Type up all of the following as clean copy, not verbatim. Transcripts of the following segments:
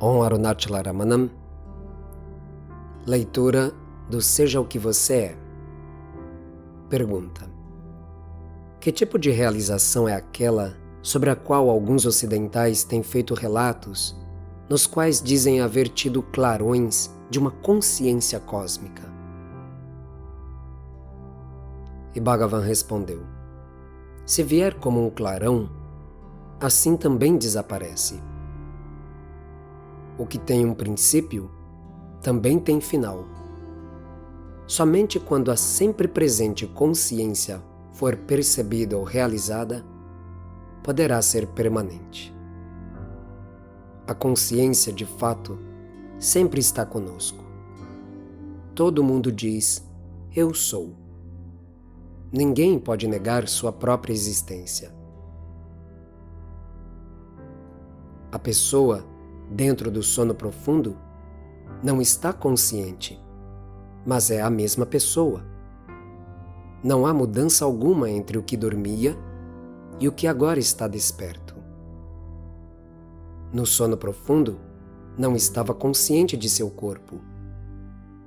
Om Arunachala Ramanam. Leitura do Seja o que Você é. Pergunta: que tipo de realização é aquela sobre a qual alguns ocidentais têm feito relatos, nos quais dizem haver tido clarões de uma consciência cósmica? E Bhagavan respondeu: se vier como um clarão, assim também desaparece. O que tem um princípio, também tem final. Somente quando a sempre presente consciência for percebida ou realizada, poderá ser permanente. A consciência, de fato, sempre está conosco. Todo mundo diz: eu sou. Ninguém pode negar sua própria existência. A pessoa, dentro do sono profundo, não está consciente, mas é a mesma pessoa. Não há mudança alguma entre o que dormia e o que agora está desperto. No sono profundo, não estava consciente de seu corpo.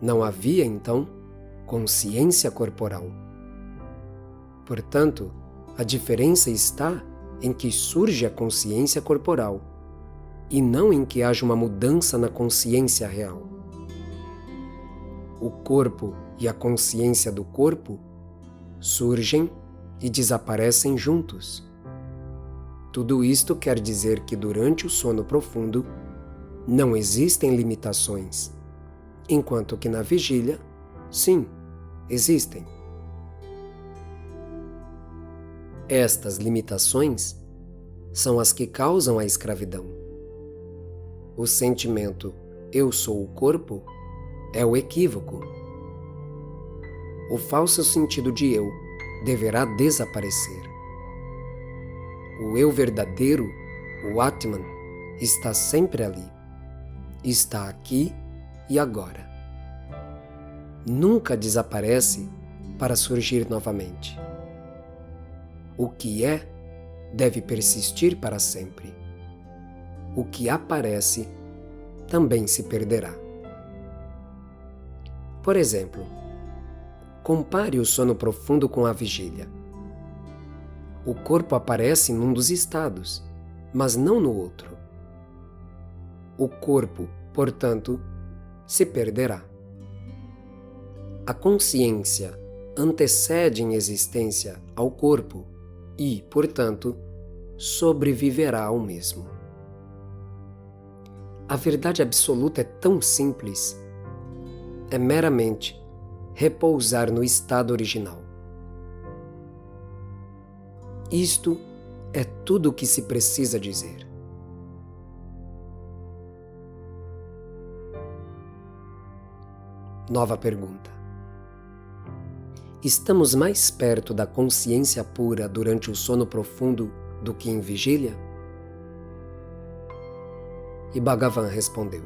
Não havia, então, consciência corporal. Portanto, a diferença está em que surge a consciência corporal e não em que haja uma mudança na consciência real. O corpo e a consciência do corpo surgem e desaparecem juntos. Tudo isto quer dizer que durante o sono profundo não existem limitações, enquanto que na vigília, sim, existem. Estas limitações são as que causam a escravidão. O sentimento "eu sou o corpo" é o equívoco. O falso sentido de eu deverá desaparecer. O eu verdadeiro, o Atman, está sempre ali. Está aqui e agora. Nunca desaparece para surgir novamente. O que é deve persistir para sempre. O que aparece também se perderá. Por exemplo, compare o sono profundo com a vigília. O corpo aparece num dos estados, mas não no outro. O corpo, portanto, se perderá. A consciência antecede em existência ao corpo e, portanto, sobreviverá ao mesmo. A verdade absoluta é tão simples. É meramente repousar no estado original. Isto é tudo o que se precisa dizer. Nova pergunta: estamos mais perto da consciência pura durante o sono profundo do que em vigília? E Bhagavan respondeu: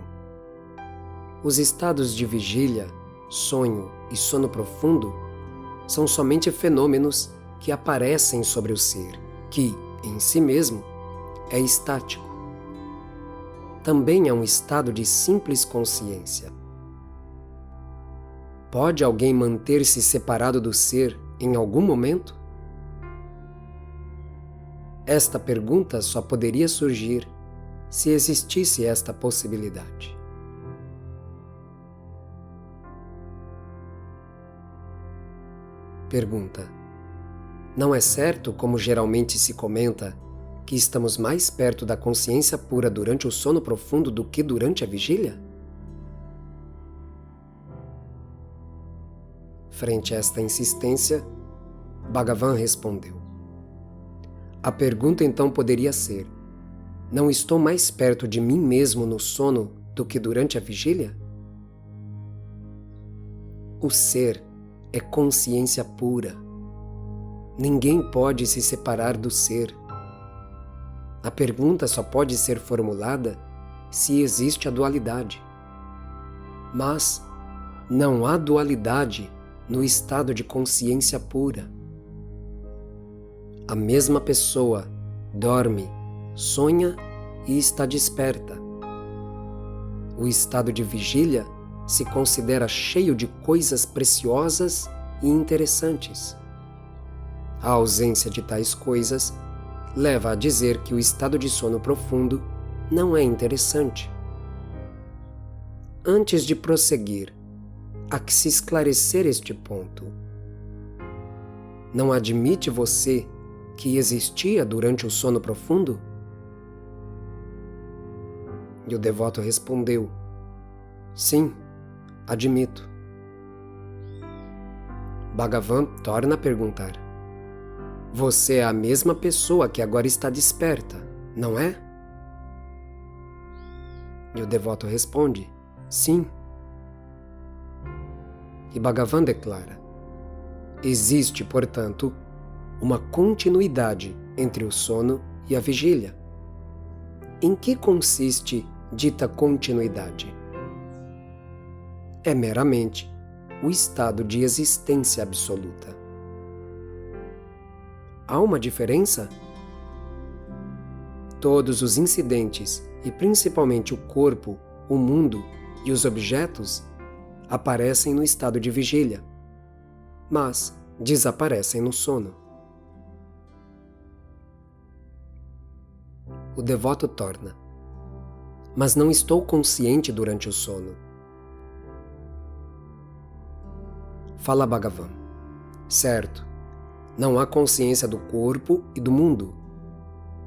os estados de vigília, sonho e sono profundo são somente fenômenos que aparecem sobre o ser, que, em si mesmo, é estático. Também é um estado de simples consciência. Pode alguém manter-se separado do ser em algum momento? Esta pergunta só poderia surgir se existisse esta possibilidade. Pergunta: não é certo, como geralmente se comenta, que estamos mais perto da consciência pura durante o sono profundo do que durante a vigília? Frente a esta insistência, Bhagavan respondeu: a pergunta então poderia ser: não estou mais perto de mim mesmo no sono do que durante a vigília? O ser é consciência pura. Ninguém pode se separar do ser. A pergunta só pode ser formulada se existe a dualidade. Mas não há dualidade no estado de consciência pura. A mesma pessoa dorme, sonha e está desperta. O estado de vigília se considera cheio de coisas preciosas e interessantes. A ausência de tais coisas leva a dizer que o estado de sono profundo não é interessante. Antes de prosseguir, há que se esclarecer este ponto. Não admite você que existia durante o sono profundo? E o devoto respondeu: sim, admito. Bhagavan torna a perguntar: você é a mesma pessoa que agora está desperta, não é? E o devoto responde: sim. E Bhagavan declara: existe, portanto, uma continuidade entre o sono e a vigília. Em que consiste dita continuidade? É meramente o estado de existência absoluta. Há uma diferença? Todos os incidentes, e principalmente o corpo, o mundo e os objetos, aparecem no estado de vigília, mas desaparecem no sono. O devoto torna: mas não estou consciente durante o sono. Fala Bhagavan: certo, não há consciência do corpo e do mundo,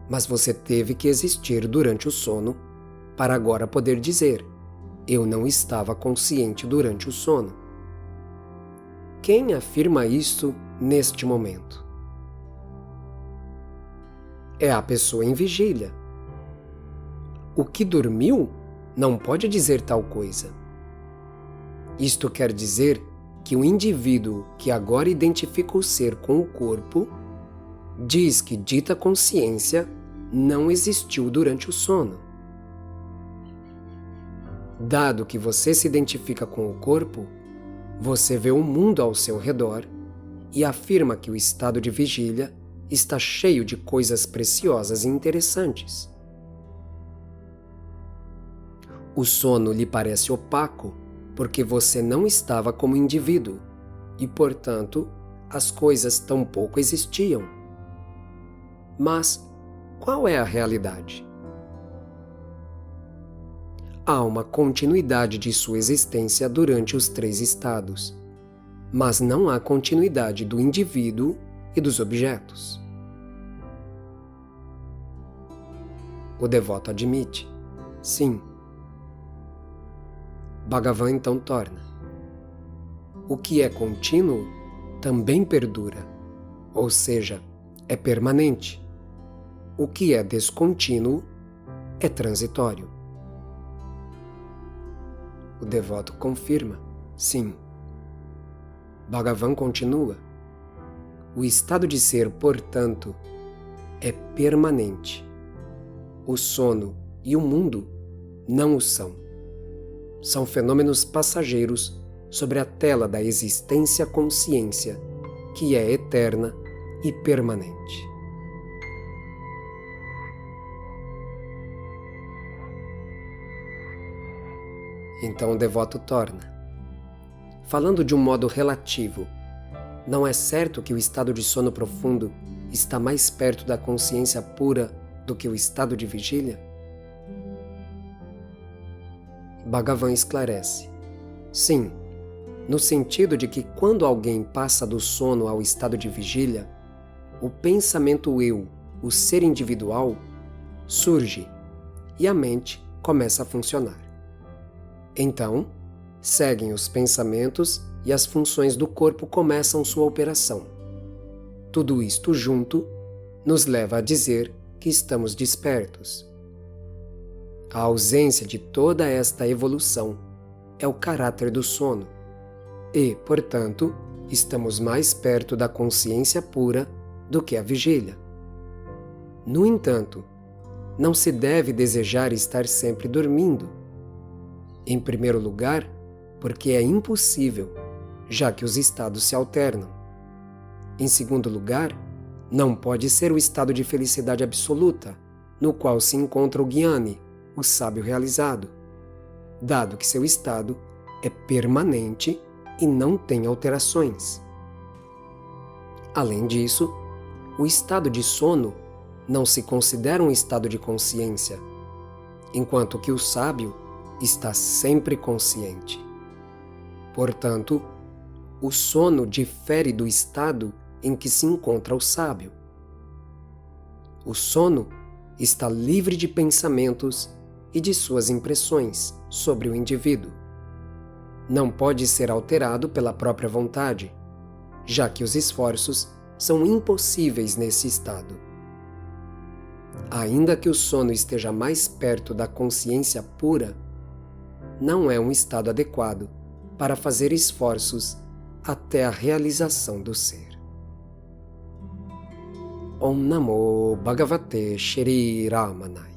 mas você teve que existir durante o sono para agora poder dizer: eu não estava consciente durante o sono. Quem afirma isso neste momento? É a pessoa em vigília. O que dormiu não pode dizer tal coisa. Isto quer dizer que o indivíduo que agora identifica o ser com o corpo diz que dita consciência não existiu durante o sono. Dado que você se identifica com o corpo, você vê o mundo ao seu redor e afirma que o estado de vigília está cheio de coisas preciosas e interessantes. O sono lhe parece opaco porque você não estava como indivíduo e, portanto, as coisas tampouco existiam. Mas qual é a realidade? Há uma continuidade de sua existência durante os três estados, mas não há continuidade do indivíduo e dos objetos. O devoto admite: sim. Bhagavan então torna: o que é contínuo também perdura, ou seja, é permanente. O que é descontínuo é transitório. O devoto confirma: sim. Bhagavan continua: o estado de ser, portanto, é permanente. O sono e o mundo não o são. São fenômenos passageiros sobre a tela da existência-consciência, que é eterna e permanente. Então o devoto torna: falando de um modo relativo, não é certo que o estado de sono profundo está mais perto da consciência pura do que o estado de vigília? Bhagavan esclarece: sim, no sentido de que quando alguém passa do sono ao estado de vigília, o pensamento eu, o ser individual, surge e a mente começa a funcionar. Então, seguem os pensamentos e as funções do corpo começam sua operação. Tudo isto junto nos leva a dizer que estamos despertos. A ausência de toda esta evolução é o caráter do sono e, portanto, estamos mais perto da consciência pura do que a vigília. No entanto, não se deve desejar estar sempre dormindo. Em primeiro lugar, porque é impossível, já que os estados se alternam. Em segundo lugar, não pode ser o estado de felicidade absoluta, no qual se encontra o Jnani, o sábio realizado. dado que seu estado é permanente e não tem alterações. Além disso, o estado de sono não se considera um estado de consciência, enquanto que o sábio está sempre consciente. Portanto, o sono difere do estado em que se encontra o sábio. O sono está livre de pensamentos e de suas impressões sobre o indivíduo. Não pode ser alterado pela própria vontade, já que os esforços são impossíveis nesse estado. Ainda que o sono esteja mais perto da consciência pura, não é um estado adequado para fazer esforços até a realização do ser. Om Namo Bhagavate Shri Ramanaya.